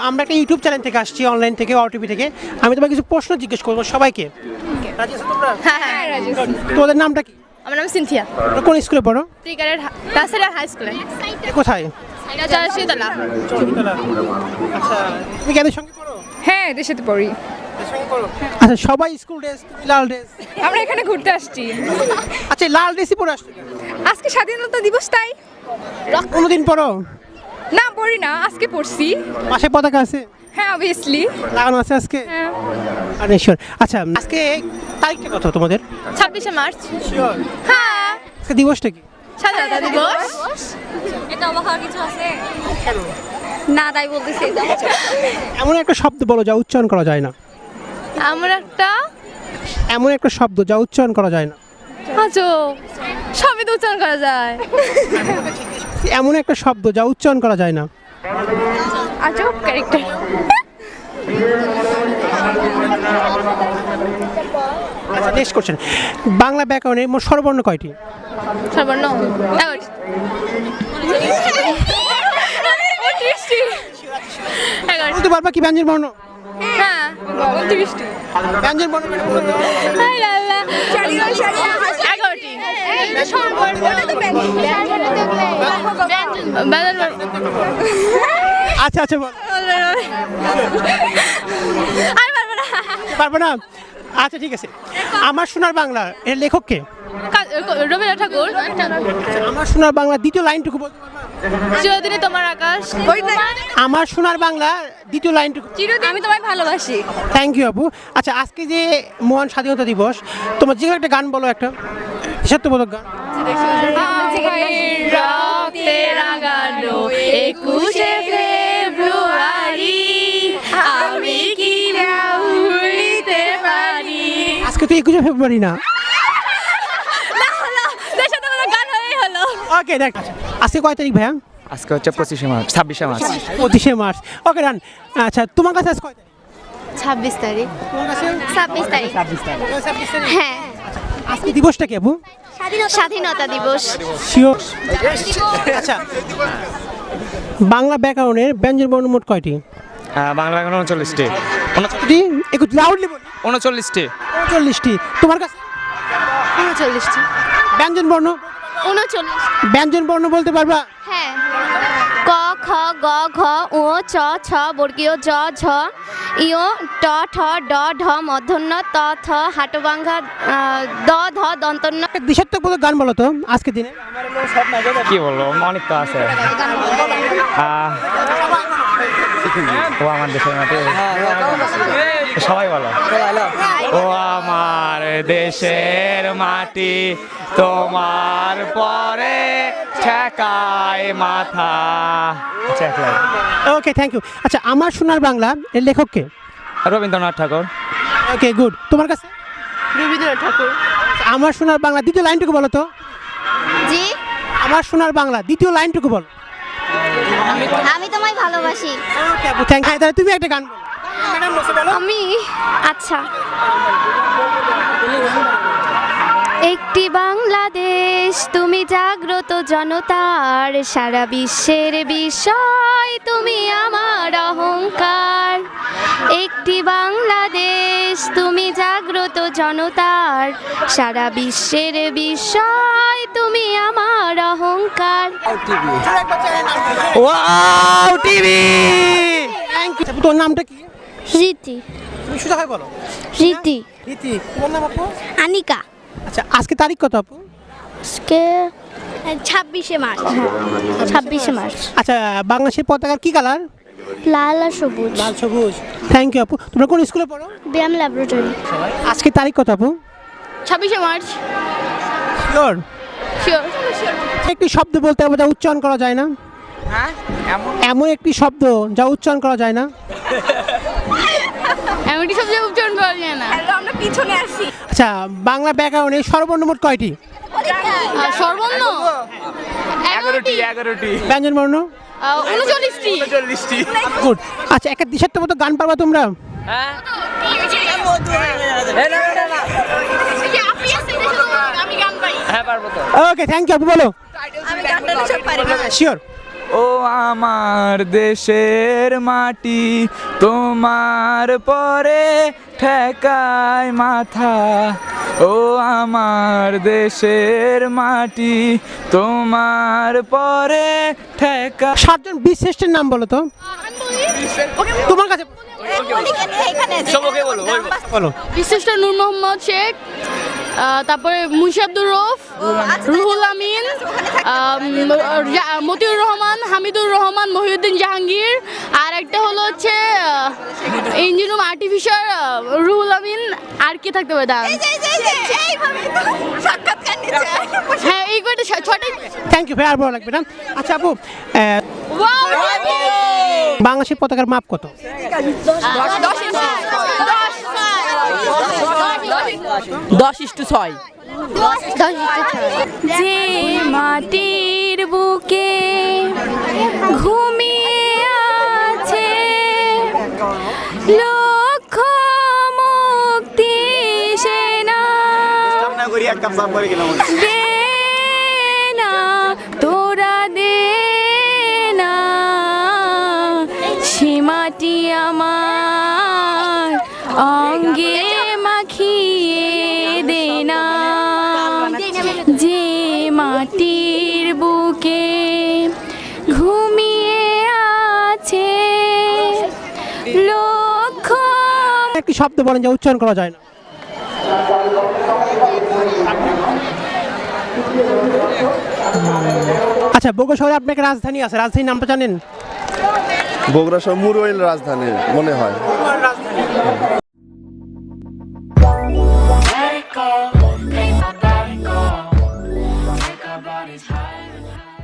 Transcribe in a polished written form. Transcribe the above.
আমরা একটা YouTube channel থেকে আসছি, অনলাইন থেকে, ওটিভি থেকে। আমি তোমাকে কিছু প্রশ্ন জিজ্ঞেস করবো সবাইকে। রাজি আছো তোমরা? হ্যাঁ রাজি। তোমাদের নামটা কি? আমার নাম সিনথিয়া। তোমরা কোন স্কুলে পড়ো? ত্রিকারের টাসেরা হাই স্কুলে। কোথায়? এটা চারশিতলা। আচ্ছা, তুমি কাদের সঙ্গে পড়ো? হ্যাঁ এদের সাথে পড়ি। আচ্ছা, সবাই স্কুল ড্রেস, তুমি লাল ড্রেস। আমরা এখানে ঘুরতে আসছি। আচ্ছা, লাল ড্রেসই পরে আসছো? আজকে স্বাধীনতা দিবস তাই। কোনোদিন পড়ো? না পড়ি না, আজকে পড়ছি। পাশে পতাকা আছে? হ্যাঁ অবভিয়াসলি। লাগানো আছে আজকে? হ্যাঁ। আরে শিওর। আচ্ছা, আজকে তারিখটা কত তোমাদের? 26শে মার্চ। শিওর? হ্যাঁ। আজকে দিবসটা কি? স্বাধীনতা দিবস। এটা অবাক হওয়ার কিছু আছে? না তাই বলতেছি। এমন একটা শব্দ বলো যা উচ্চারণ করা যায় না। আমার একটা এমন একটা শব্দ যা উচ্চারণ করা যায় না। আজো সবই তো উচ্চারণ করা যায়। এমন একটা শব্দ যা উচ্চারণ করা যায় না। আজব ক্যারেক্টার। আচ্ছা, নেক্সট কোশ্চেন। বাংলা ব্যাকরণে মোট স্বরবর্ণ কয়টি? সর্বর্ণ 11টি। 11টি। বলতে পারবা কি ব্যঞ্জন বর্ণ? হ্যাঁ 29টি। ব্যঞ্জন বর্ণ কয়টি বলো তো? হাই লাল্লা 11টি। আচ্ছা আচ্ছা, বল। আর পারবো না। পারবো না? আচ্ছা ঠিক আছে। আমার সোনার বাংলা এর লেখক কে? রবীন্দ্রনাথ ঠাকুর। আমার সোনার বাংলা দ্বিতীয় লাইনটুকু বলতে পারবা? চিরদিনে তোমার আকাশ। আমার সোনার বাংলা দ্বিতীয় লাইনটুকু। আমি তোমায় ভালোবাসি। থ্যাংক ইউ আপু। আচ্ছা, আজকে যে মহান স্বাধীনতা দিবস, তোমার যে একটা গান বলো, একটা দেশাত্মবোধক গান। রক্তে রাঙানো 21শে ফেব্রুয়ারি আমি কি ভুলিতে পারি। আজকে তো 21শে ফেব্রুয়ারি না? গান হয়েই হলো। ওকে, দেখ। আজকে কয় তারিখ ভাইয়া? আজকে হচ্ছে 25শে মার্চ, 26শে মার্চ। 25শে মার্চ। ওকে, ডান। আচ্ছা, তোমার কাছে আজ কয় তারিখ? 26 তারিখ। তোমার কাছে 26 তারিখ। 26 তারিখ। হ্যাঁ, আজকে দিবসটা কি আপু? স্বাধীনতা দিবস। শিওর? আচ্ছা, বাংলা ব্যাকরণের ব্যঞ্জন বর্ণ মোট কয়টি? বাংলা এখন 39টি। একটু লাউডলি বলি। 39টি। 39টি। তোমার কাছে? 39টি। ব্যঞ্জন বর্ণ? 39। ব্যঞ্জন বর্ণ বলতে পারবা? হ্যাঁ, ক খ গ ঘ উ চ ছ বর্গীয় জ ঝ ইয় ট ঠ ড ঢ মূর্ধন্য ত থ হাটবাঙ্গা দ ধ দন্তন্য। দেশাত্মবোধক গান বলো তো আজকে দিনে। কি বলবো, অনেক তো আছে। ও আমার দেশের মাটি, সবাই বলো। ও আমার দেশের মাটি, তোমার পরে ঠেকায় মাথা। আচ্ছা, এক লাইন। Okay, thank you. আচ্ছা, আমার সোনার বাংলা এর লেখক কে? রবীন্দ্রনাথ ঠাকুর। ওকে, গুড। তোমার কাছে? রবীন্দ্রনাথ ঠাকুর। আমার সোনার বাংলা দ্বিতীয় লাইনটুকু বলো তো। জি, আমার সোনার বাংলা দ্বিতীয় লাইনটুকু বলো। আমি তোমায় ভালোবাসি। ওকে আপু, থ্যাংক ইউ। তাহলে তুমি একটা গান বলো। আমি আচ্ছা, একটি বাংলাদেশ তুমি জাগ্রত জনতার, সারা বিশ্বের বিষয় তুমি আমার অহংকার। একটি বাংলাদেশ তুমি জাগ্রত জনতার, সারা বিশ্বের বিষয় তুমি আমার অহংকার। Wow TV. Thank you. তোর নামটা কি? রীতি। তুমি সোজা হয়ে বলো। রীতি। রীতি। তোমার নাম আপু? আনিকা। আচ্ছা, আজকে তারিখ কত আপু? আজকে 26শে মার্চ। 26শে মার্চ। আচ্ছা, বাংলাদেশের পতাকার কি কালার? লাল আর সবুজ। লাল সবুজ। থ্যাংক ইউ আপু। তোমরা কোন স্কুলে পড়ো? ব্যায়াম ল্যাবরেটরি। আজকে তারিখ কত আপু? 26শে মার্চ। শিওর? শিওর। একটি শব্দ বলতে হবে যা উচ্চারণ করা যায় না। এমন একটি শব্দ যা উচ্চারণ করা যায় না। এমনটি সব জায়গায় উচ্চারণ করা যায় না। আমরা পিছনে আসি। আচ্ছা, বাংলা ব্যাকরণে স্বরবর্ণ মোট কয়টি? সর্বর্ণ 11টি। ব্যঞ্জন বর্ণ? 39টি। গুড। আচ্ছা, একটা দেশাত্মবোধক গান পারবা তোমরা? হ্যাঁ, পারবো তো। ওকে, থ্যাংক ইউ আপু, বলো। আমি গানটা সব পারি না। শিওর? ও আমার দেশের মাটি তোমার পরে ঠেকায় মাথা ও আমার দেশের মাটি তোমার পরে ঠেকা 7 জন বীর শ্রেষ্ঠের নাম বলো তো। তোমার কাছে বলো। বিশিষ্ট নূর মোহাম্মদ শেখ, তারপরে মুন্সি আব্দুর রউফ, রুহুল আমিন, মতিউর রহমান, হামিদুর রহমান, মহিউদ্দিন জাহাঙ্গীর, আর একটা হলো হচ্ছে engine room artificial Ruhul Amin. আর কি থাকতে পারে দাঁড়ান, হ্যাঁ এই কয়টা 6টাই। থ্যাংক ইউ ভাই, আর বড় লাগবে না। আচ্ছা আপু, বাংলাদেশের পতাকার মাপ কত? 10:6। যে মাটির বুকে ঘুমিয়ে আছে লক্ষ মুক্তি সেনা, দে না তোরা দে না সে মাটি আমার অঙ্গে মাখিয়ে দে না, যে মাটির বুকে ঘুমিয়ে আছে লক্ষ। একটি শব্দ বলেন যা উচ্চারণ করা যায় না। আচ্ছা, বগুড়া শহরে আপনার একটা রাজধানী আছে, রাজধানীর নামটা জানেন? বগুড়া শহর মুরওইল রাজধানী মনে হয়। Let it go, make my body go. Take our bodies higher and higher.